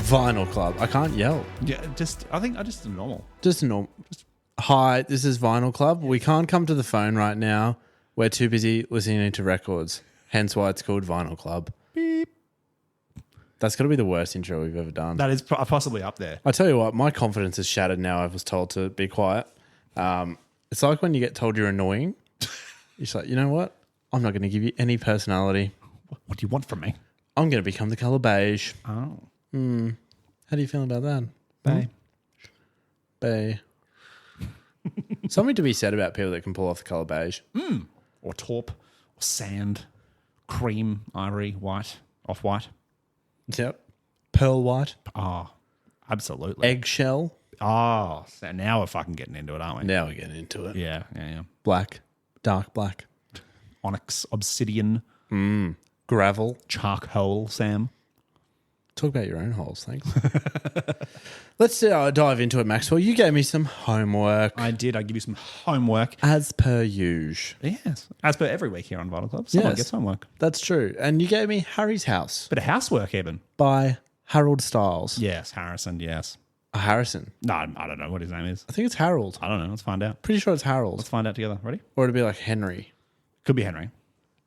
Vinyl Club. I can't yell. Yeah, I think I just normal. Just normal. Hi, this is Vinyl Club. We can't come to the phone right now. We're too busy listening to records. Hence why it's called Vinyl Club. Beep. That's got to be the worst intro we've ever done. That is possibly up there. I tell you what, my confidence is shattered now. I was told to be quiet. It's like when you get told you're annoying. You're just like, you know what? I'm not going to give you any personality. What do you want from me? I'm going to become the colour beige. Oh. How do you feel about that? Bay. Bay. Something to be said about people that can pull off the colour beige. Or taupe. Or sand. Cream. Ivory. White. Off-white. Yep. Pearl white. Oh, absolutely. Eggshell. Oh, so now we're fucking getting into it, aren't we? Now we're getting into it. Yeah. Black. Dark black. Onyx, obsidian, Gravel. charcoal, Sam. Talk about your own holes, thanks. Let's dive into it, Maxwell. You gave me some homework. I did. I give you some homework. As per usual. Yes. As per every week here on Vital Club. Someone gets homework. That's true. And you gave me Harry's House Bit of housework, even. by Harold Styles. Yes, Harrison, yes. Harrison. No, I don't know what his name is. I think it's Harold. I don't know. Let's find out. Pretty sure it's Harold. Let's find out together. Ready? Or it'd be like Henry. Could be Henry.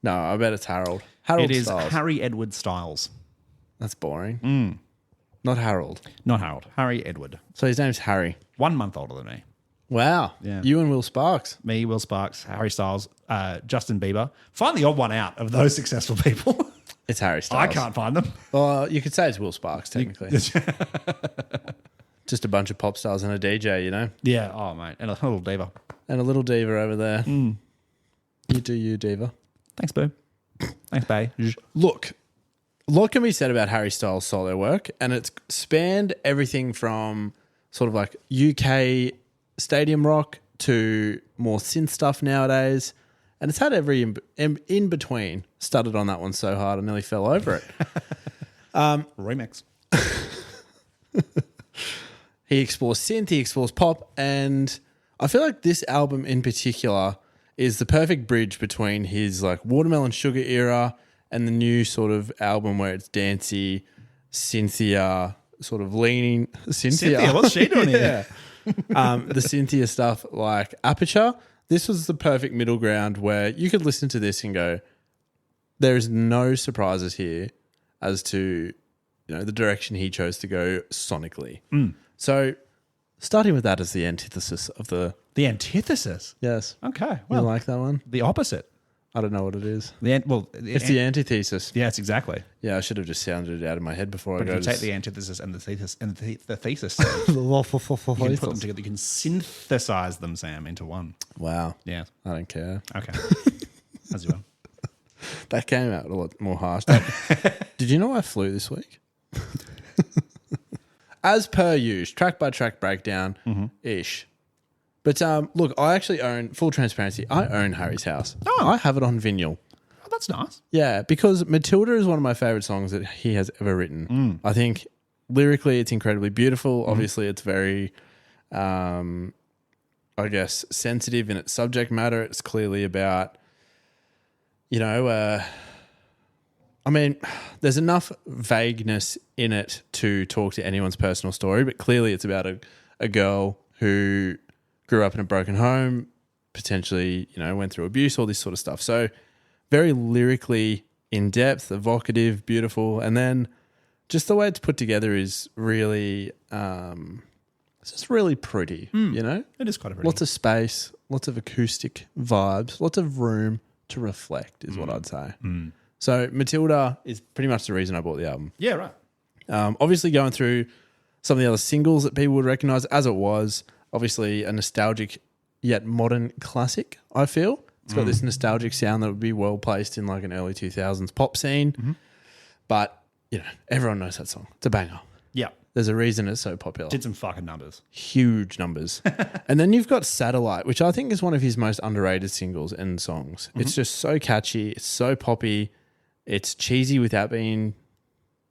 No, I bet it's Harold. Harold It is Styles. Harry Edward Styles. That's boring. Not Harold. Not Harold. Harry Edward. So his name's Harry. 1 month older than me. Wow. Yeah. You and Will Sparks. Me, Will Sparks, Harry Styles, Justin Bieber. Find the odd one out of those successful people. It's Harry Styles. I can't find them. Well, you could say it's Will Sparks, technically. Just a bunch of pop stars and a DJ, you know? Yeah. Oh, mate. And a little diva. And a little diva over there. You do you, diva. Thanks, boo. Thanks, bae. Look, a lot can be said about Harry Styles' solo work, and it's spanned everything from sort of like UK stadium rock to more synth stuff nowadays. And it's had every in between. Stuttered on that one so hard I nearly fell over it. Remix. He explores synth, he explores pop, and I feel like this album in particular is the perfect bridge between his like Watermelon Sugar era and the new sort of album where it's dancey, Cynthia, sort of leaning. Cynthia, what's she doing here? The Cynthia stuff like Aperture. This was the perfect middle ground where you could listen to this and go, there is no surprises here as to, you know, the direction he chose to go sonically. So starting with that as the antithesis of the... The antithesis? Yes. Okay. You Well, like that one? the opposite. I don't know what it is. It's It's the antithesis. Yes, exactly. Yeah, I should have just sounded it out of my head before But I if go you to... take the antithesis and the thesis you can put them together. You can synthesize them, Sam, into one. Wow. Yeah. I don't care. Okay. As you will. That came out a lot more harsh. Did you know I flew this week? As per usual, track by track breakdown-ish. But look, I actually own, full transparency, I own Harry's House. Oh. I have it on vinyl. Oh, that's nice. Yeah, because Matilda is one of my favourite songs that he has ever written. I think lyrically it's incredibly beautiful. Obviously it's very, I guess, sensitive in its subject matter. It's clearly about, you know, I mean, there's enough vagueness in it to talk to anyone's personal story, but clearly it's about a girl who grew up in a broken home, potentially, you know, went through abuse, all this sort of stuff. So very lyrically in depth, evocative, beautiful. And then just the way it's put together is really, it's just really pretty, you know? It is quite a pretty. Lots of space, lots of acoustic vibes, lots of room to reflect is what I'd say. So Matilda is pretty much the reason I bought the album. Yeah, right. Obviously going through some of the other singles that people would recognise as it was, obviously a nostalgic yet modern classic, I feel. It's got this nostalgic sound that would be well placed in like an early 2000s pop scene. But, you know, everyone knows that song. It's a banger. Yeah. There's a reason it's so popular. Did some fucking numbers. Huge numbers. And then you've got Satellite, which I think is one of his most underrated singles and songs. It's just so catchy. It's so poppy. It's cheesy without being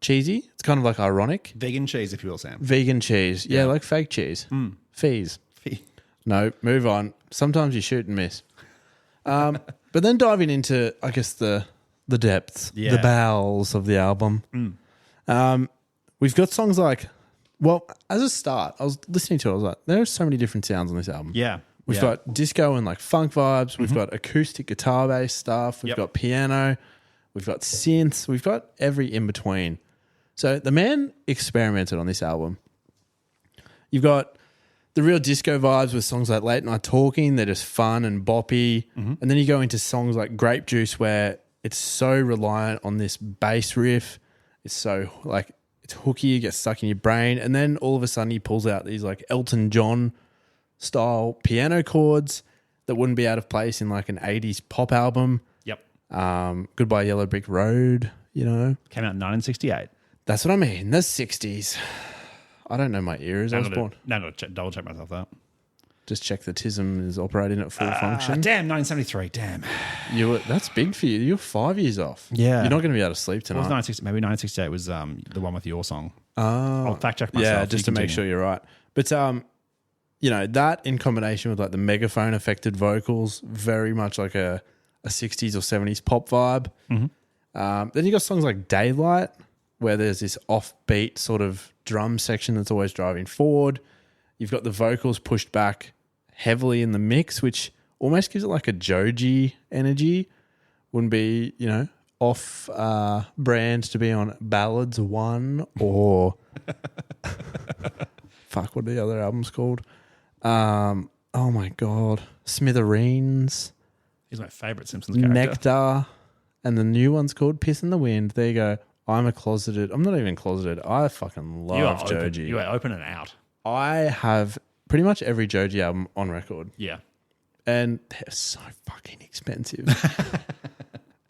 cheesy. It's kind of like ironic. Vegan cheese, if you will, Sam. Vegan cheese. Yeah, like fake cheese. Fees. No, move on. Sometimes you shoot and miss. But then diving into, I guess, the depths, the bowels of the album. We've got songs like, well, as a start, I was listening to it. I was like, there are so many different sounds on this album. Yeah. We've got disco and like funk vibes. We've got acoustic guitar based stuff. We've got piano. We've got synths. We've got every in between. So the man experimented on this album. You've got the real disco vibes with songs like Late Night Talking. They're just fun and boppy. And then you go into songs like Grape Juice where it's so reliant on this bass riff. It's so like it's hooky. It gets stuck in your brain. And then all of a sudden he pulls out these like Elton John style piano chords that wouldn't be out of place in like an 80s pop album. Yep. Goodbye Yellow Brick Road, you know. Came out in 1968. That's what I mean. The 60s. I don't know my eras. I was born. No, I'm going to double check myself out. Just check the TISM is operating at full function. Damn, 1973. Damn. That's big for you. You're 5 years off. Yeah. You're not going to be able to sleep tonight. It was 1960, maybe 1968 was the one with your song. I'll fact check myself. Yeah, just to make sure you're right. But you know, that in combination with like the megaphone affected vocals, very much like a 60s or 70s pop vibe. Then you got songs like Daylight, where there's this offbeat sort of drum section that's always driving forward. You've got the vocals pushed back heavily in the mix, which almost gives it like a Joji energy. Wouldn't be, you know, off brand to be on Ballads 1 or fuck, what are the other albums called? Oh my God. Smithereens. He's my favourite Simpsons character. Nectar. And the new one's called Piss in the Wind. There you go. I'm not even closeted. I fucking love Joji. You are open and out. I have pretty much every Joji album on record. Yeah. And they're so fucking expensive.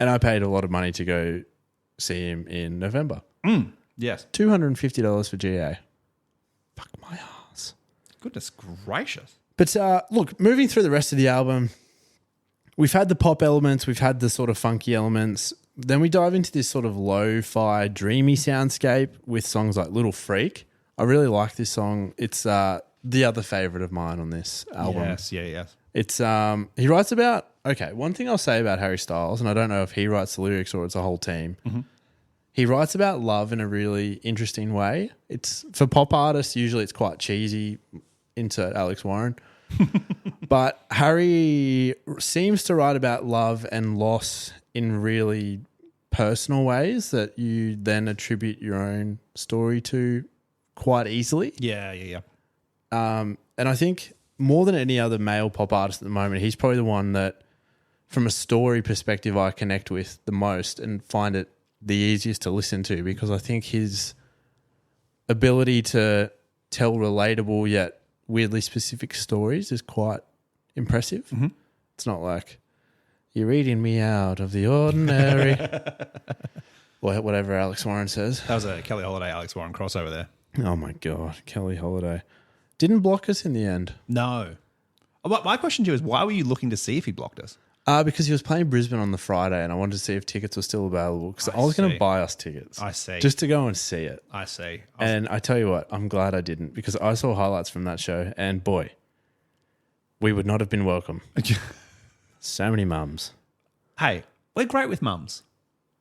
And I paid a lot of money to go see him in November. Yes. $250 for GA. Fuck my ass. Goodness gracious. But look, moving through the rest of the album, we've had the pop elements, we've had the sort of funky elements. Then we dive into this sort of lo-fi, dreamy soundscape with songs like Little Freak. I really like this song. It's the other favourite of mine on this album. Yes. It's he writes about, okay, one thing I'll say about Harry Styles, and I don't know if he writes the lyrics or it's a whole team, he writes about love in a really interesting way. It's for pop artists, usually it's quite cheesy, insert Alex Warren. But Harry seems to write about love and loss in really personal ways that you then attribute your own story to quite easily. Yeah. And I think more than any other male pop artist at the moment, he's probably the one that, from a story perspective, I connect with the most and find it the easiest to listen to, because I think his ability to tell relatable yet weirdly specific stories is quite impressive. It's not like, you're reading me out of the ordinary. Or whatever Alex Warren says. That was a Kelly Holiday, Alex Warren crossover there. Oh my God, Kelly Holiday. Didn't block us in the end. No. My question to you is, why were you looking to see if he blocked us? Because he was playing Brisbane on the Friday and I wanted to see if tickets were still available, because I was going to buy us tickets. I see. Just to go and see it. I see. And I tell you what, I'm glad I didn't, because I saw highlights from that show and boy, we would not have been welcome. So many mums. Hey, we're great with mums.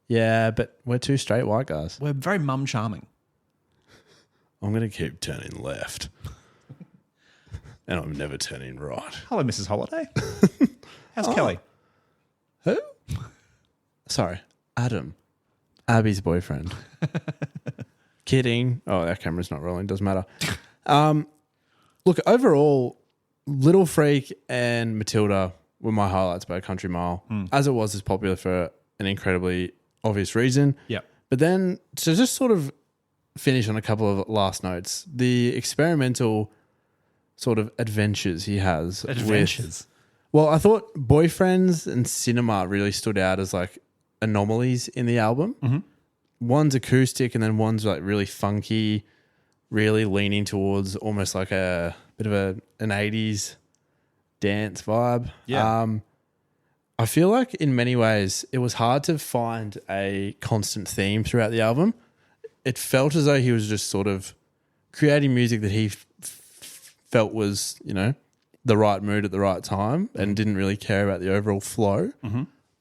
Yeah, but we're two straight white guys. We're very mum charming. I'm going to keep turning left. And I'm never turning right. Hello, Mrs. Holiday. How's Kelly? Who? Sorry, Adam. Abby's boyfriend. Kidding. Oh, that camera's not rolling. Doesn't matter. Look, overall, Little Freak and Matilda were my highlights by a country mile. As it was, is popular for an incredibly obvious reason. Yeah. But then to just sort of finish on a couple of last notes, the experimental sort of adventures he has. Well, I thought Boyfriends and Cinema really stood out as like anomalies in the album. One's acoustic and then one's like really funky, really leaning towards almost like a bit of an 80s dance vibe. Yeah. I feel like in many ways it was hard to find a constant theme throughout the album. It felt as though he was just sort of creating music that he felt was, you know, the right mood at the right time and didn't really care about the overall flow.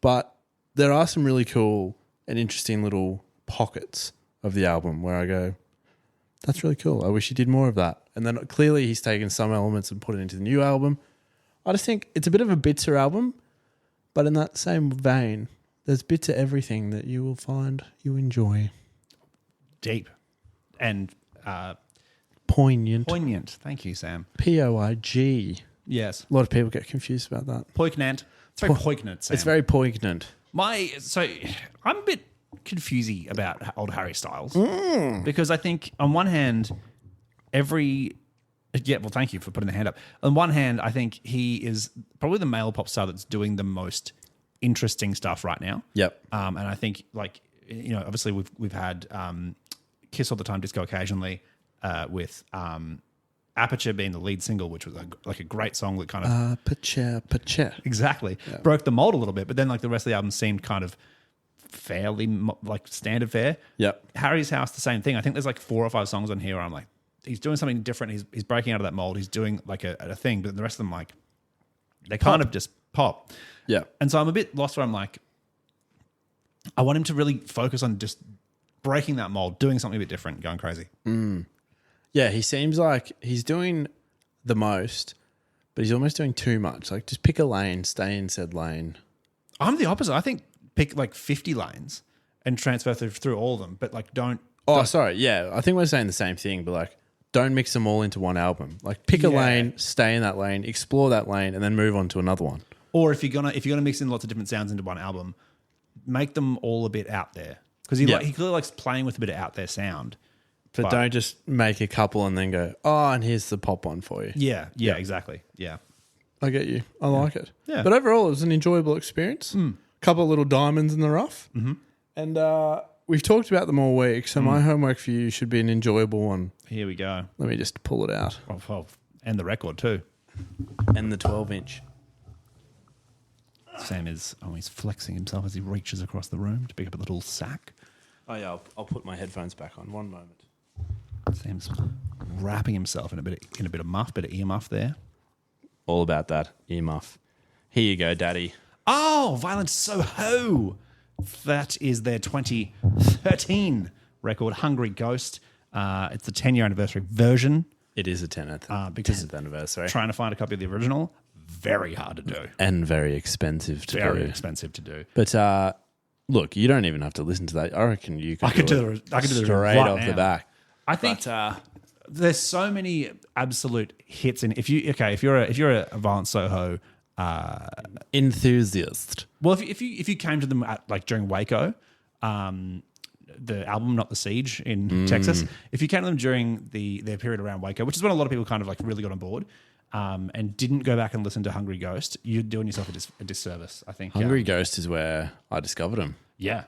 But there are some really cool and interesting little pockets of the album where I go, That's really cool. I wish he did more of that. And then clearly he's taken some elements and put it into the new album. I just think it's a bit of a bits album, but in that same vein, there's bits of everything that you will find you enjoy. Deep and poignant. Poignant. Thank you, Sam. P-O-I-G. Yes. A lot of people get confused about that. Poignant. It's very poignant, Sam. It's very poignant. So I'm a bit confusey about old Harry Styles because I think on one hand, thank you for putting the hand up. On one hand, I think he is probably the male pop star that's doing the most interesting stuff right now. Yep. And I think obviously we've had Kiss All the Time, Disco Occasionally with Aperture being the lead single, which was a great song that kind of Aperture. Exactly. Yeah. Broke the mold a little bit, but then like the rest of the album seemed kind of fairly like standard fare. Yep. Harry's House, the same thing. I think there's like 4 or 5 songs on here where I'm like, he's doing something different. He's breaking out of that mold. He's doing like a thing, but the rest of them like they kind of just pop. Yeah. And so I'm a bit lost where I'm like, I want him to really focus on just breaking that mold, doing something a bit different, going crazy. Yeah, he seems like he's doing the most, but he's almost doing too much. Like, just pick a lane, stay in said lane. I'm the opposite. I think pick like 50 lanes and transfer through all of them, but like don't. Sorry. Yeah, I think we're saying the same thing, but like, don't mix them all into one album. Like, pick a lane, stay in that lane, explore that lane, and then move on to another one. Or if you're gonna mix in lots of different sounds into one album, make them all a bit out there because he clearly likes playing with a bit of out there sound. But don't just make a couple and then go, and here's the pop one for you. Yeah, exactly. Yeah. I get you. I like it. Yeah. But overall, it was an enjoyable experience. Couple of little diamonds in the rough. Mm-hmm. And we've talked about them all week, so my homework for you should be an enjoyable one. Here we go. Let me just pull it out. And the record too. And the 12-inch. Sam is always flexing himself as he reaches across the room to pick up a little sack. Oh, yeah. I'll put my headphones back on. One moment. Sam's wrapping himself in a bit of ear muff there. All about that ear muff. Here you go, Daddy. Oh, Violent Soho. That is their 2013 record, Hungry Ghost. It's the 10-year anniversary version. It is a 10th, because 10th anniversary. Trying to find a copy of the original, very hard to do. And very expensive to do. Very expensive to do. But look, you don't even have to listen to that. I reckon you could. I could do it straight right off now. the back. I think there's so many absolute hits in. If you're a Violent Soho enthusiast, well, if you came to them during Waco, the album Not the Siege in Texas, if you came to them during their period around Waco, which is when a lot of people kind of like really got on board, and didn't go back and listen to Hungry Ghost, you're doing yourself a disservice. I think Hungry Ghost is where I discovered him. Yeah,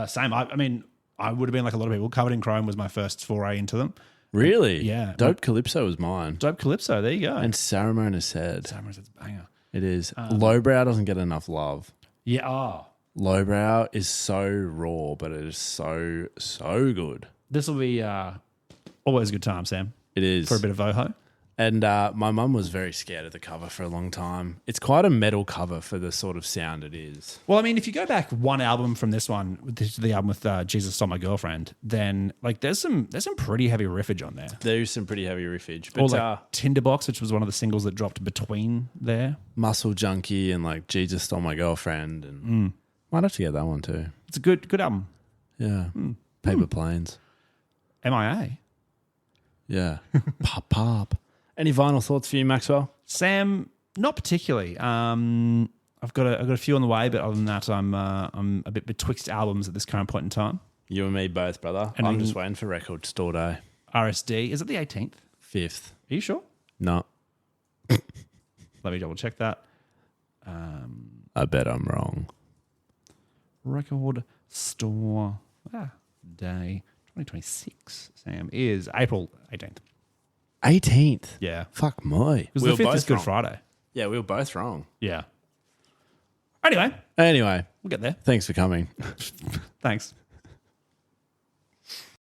same. I mean, I would have been like a lot of people. Covered in Chrome was my first foray into them. Really? Yeah. Dope Calypso was mine. Dope Calypso, there you go. And Saramona Said. Saramona Said's a banger. It is. Lowbrow doesn't get enough love. Yeah. Lowbrow is so raw, but it is so, so good. This will be always a good time, Sam. It is. For a bit of Voho. And my mum was very scared of the cover for a long time. It's quite a metal cover for the sort of sound it is. Well, I mean, if you go back one album from this one, the album with Jesus Stole My Girlfriend, then like there's some pretty heavy riffage on there. There's some pretty heavy riffage. But or like Tinderbox, which was one of the singles that dropped between there. Muscle Junkie and like Jesus Stole My Girlfriend. And might have to get that one too. It's a good album. Yeah. Paper Planes. MIA. Yeah. Pop. Any vinyl thoughts for you, Maxwell? Sam, not particularly. I've got a few on the way, but other than that, I'm a bit betwixt albums at this current point in time. You and me both, brother. And I'm just waiting for Record Store Day. RSD. Is it the 18th? 5th. Are you sure? No. Let me double check that. I bet I'm wrong. Record Store Day 2026, Sam, is April 18th. 18th? Yeah. Fuck my. Because the 5th is Good Friday. Yeah, we were both wrong. Yeah. Anyway. We'll get there. Thanks for coming. Thanks.